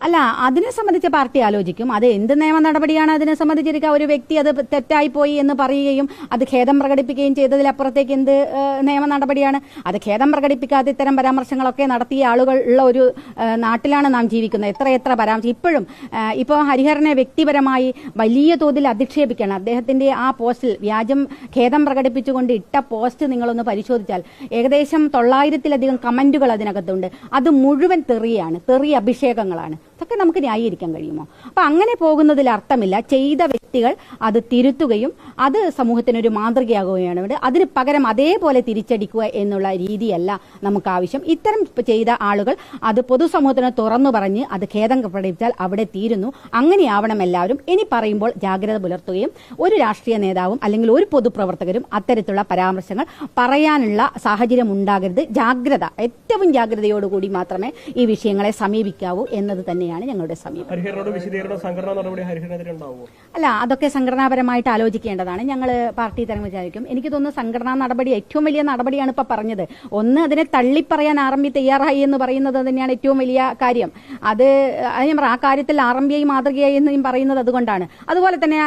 അല്ല, അതിനെ സംബന്ധിച്ച് പാർട്ടി ആലോചിക്കും. അത് എന്ത് നിയമ നടപടിയാണ് അതിനെ സംബന്ധിച്ചിരിക്കുക. ഒരു വ്യക്തി അത് തെറ്റായി പോയി എന്ന് പറയുകയും അത് ഖേദം പ്രകടിപ്പിക്കുകയും ചെയ്തതിലപ്പുറത്തേക്ക് എന്ത് നിയമ നടപടിയാണ്? അത് ഖേദം പ്രകടിപ്പിക്കാതെ ഇത്തരം പരാമർശങ്ങളൊക്കെ നടത്തിയ ആളുകൾ ഉള്ള ഒരു നാട്ടിലാണ് നാം ജീവിക്കുന്നത്. എത്ര പരാമർശം ഇപ്പോഴും ഇപ്പോൾ ഹരിഹരനെ വ്യക്തിപരമായി വലിയ തോതിൽ അധിക്ഷേപിക്കണം. അദ്ദേഹത്തിന്റെ ആ പോസ്റ്റിൽ വ്യാജം ഖേദം പ്രകടിപ്പിച്ചുകൊണ്ട് ഇട്ട പോസ്റ്റ് നിങ്ങളൊന്ന് പരിശോധിച്ചാൽ ഏകദേശം 900-ലധികം കമന്റുകൾ അതിനകത്തുണ്ട്. അത് മുഴുവൻ തെറി അഭിഷേകങ്ങളാണ്. അതൊക്കെ നമുക്ക് ന്യായീകരിക്കാൻ കഴിയുമോ? അപ്പൊ അങ്ങനെ പോകുന്നതിൽ അർത്ഥമില്ല. ചെയ്ത വ്യക്തികൾ അത് തിരുത്തുകയും അത് സമൂഹത്തിനൊരു മാതൃകയാകുകയാണ്. അതിന് പകരം അതേപോലെ തിരിച്ചടിക്കുക എന്നുള്ള രീതിയല്ല നമുക്ക് ആവശ്യം. ഇത്തരം ചെയ്ത ആളുകൾ അത് പൊതുസമൂഹത്തിന് തുറന്നു പറഞ്ഞ് അത് ഖേദം പ്രകടിപ്പിച്ചാൽ അവിടെ തീരുന്നു. അങ്ങനെയാവണം എല്ലാവരും. ഇനി പറയുമ്പോൾ ജാഗ്രത പുലർത്തുകയും ഒരു രാഷ്ട്രീയ നേതാവും അല്ലെങ്കിൽ ഒരു പൊതുപ്രവർത്തകരും അത്തരത്തിലുള്ള പരാമർശങ്ങൾ പറയാനുള്ള സാഹചര്യം ഉണ്ടാകരുത്. ഏറ്റവും ജാഗ്രതയോടുകൂടി മാത്രമേ ഈ വിഷയങ്ങളെ സമീപിക്കാവൂ എന്നത് തന്നെയാണ് ഞങ്ങളുടെ സമീപനം. അല്ല, അതൊക്കെ സംഘടനാപരമായിട്ട് ആലോചിക്കേണ്ടതാണ്. ഞങ്ങൾ പാർട്ടി തരം വിചാരിക്കും. എനിക്ക് തോന്നുന്നു സംഘടനാ നടപടി ഏറ്റവും വലിയ നടപടിയാണ് ഇപ്പൊ പറഞ്ഞത്. ഒന്ന്, അതിനെ തള്ളിപ്പറയാൻ RMB തയ്യാറായി എന്ന് പറയുന്നത് തന്നെയാണ് ഏറ്റവും വലിയ കാര്യം. അത് ഞാൻ പറയാം, ആ കാര്യത്തിൽ RMB മാതൃകയായി എന്ന് പറയുന്നത് അതുകൊണ്ടാണ്. അതുപോലെ തന്നെ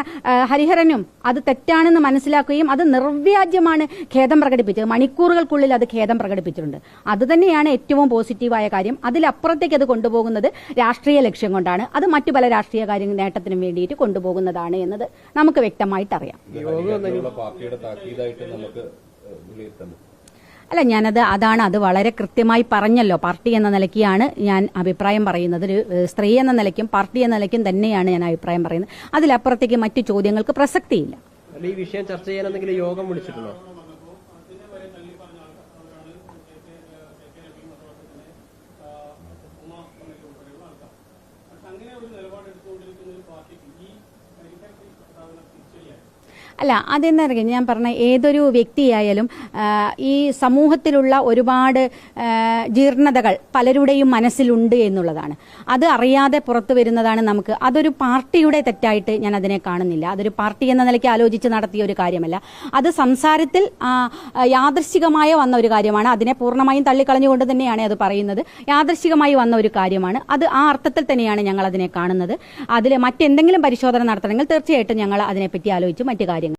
ഹരിഹരനും അത് തെറ്റാണെന്ന് മനസ്സിലാക്കുകയും അത് നിർവ്യാജ്യമാണ് ഖേദം പ്രകടിപ്പിച്ചത്. മണിക്കൂറുകൾക്കുള്ളിൽ അത് ഖേദം പ്രകടിപ്പിച്ചിട്ടുണ്ട്. അത് തന്നെയാണ് ഏറ്റവും പോസിറ്റീവായ കാര്യം. അതിലപ്പുറത്തേക്ക് അത് കൊണ്ടുപോകുന്നത് രാഷ്ട്രീയ ലക്ഷ്യം കൊണ്ടാണ്. അത് മറ്റു പല രാഷ്ട്രീയ കാര്യ നേട്ടത്തിനും വേണ്ടിയിട്ട് കൊണ്ടുപോകുന്നതാണ് എന്നത് നമുക്ക് വ്യക്തമായിട്ട് അറിയാം. അല്ല, അത് വളരെ കൃത്യമായി പറഞ്ഞല്ലോ. പാർട്ടി എന്ന നിലയ്ക്കാണ് ഞാൻ അഭിപ്രായം പറയുന്നത്. ഒരു സ്ത്രീ എന്ന നിലയ്ക്കും പാർട്ടി എന്ന നിലയ്ക്കും തന്നെയാണ് ഞാൻ അഭിപ്രായം പറയുന്നത്. അതിലപ്പുറത്തേക്ക് മറ്റു ചോദ്യങ്ങൾക്ക് പ്രസക്തിയില്ല. ഈ വിഷയം ചർച്ച ചെയ്യാൻ എന്തെങ്കിലും യോഗം വിളിച്ചിട്ടുണ്ടോ? അല്ല, അതെന്നറിയാം, ഞാൻ പറഞ്ഞ ഏതൊരു വ്യക്തിയായാലും ഈ സമൂഹത്തിലുള്ള ഒരുപാട് ജീർണതകൾ പലരുടെയും മനസ്സിലുണ്ട് എന്നുള്ളതാണ്. അത് അറിയാതെ പുറത്തു വരുന്നതാണ് നമുക്ക്. അതൊരു പാർട്ടിയുടെ തെറ്റായിട്ട് ഞാൻ അതിനെ കാണുന്നില്ല. അതൊരു പാർട്ടി എന്ന നിലയ്ക്ക് ആലോചിച്ച് നടത്തിയ ഒരു കാര്യമല്ല. അത് സംസാരത്തിൽ യാദൃശ്ചികമായി വന്ന ഒരു കാര്യമാണ്. അതിനെ പൂർണ്ണമായും തള്ളിക്കളഞ്ഞുകൊണ്ട് തന്നെയാണ് അത് പറയുന്നത്. യാദൃശ്ചികമായി വന്ന ഒരു കാര്യമാണ് അത്. ആ അർത്ഥത്തിൽ തന്നെയാണ് ഞങ്ങൾ അതിനെ കാണുന്നത്. അതിൽ മറ്റെന്തെങ്കിലും പരിശോധന നടത്തണമെങ്കിൽ തീർച്ചയായിട്ടും ഞങ്ങൾ അതിനെപ്പറ്റി ആലോചിച്ച് മറ്റു കാര്യങ്ങൾ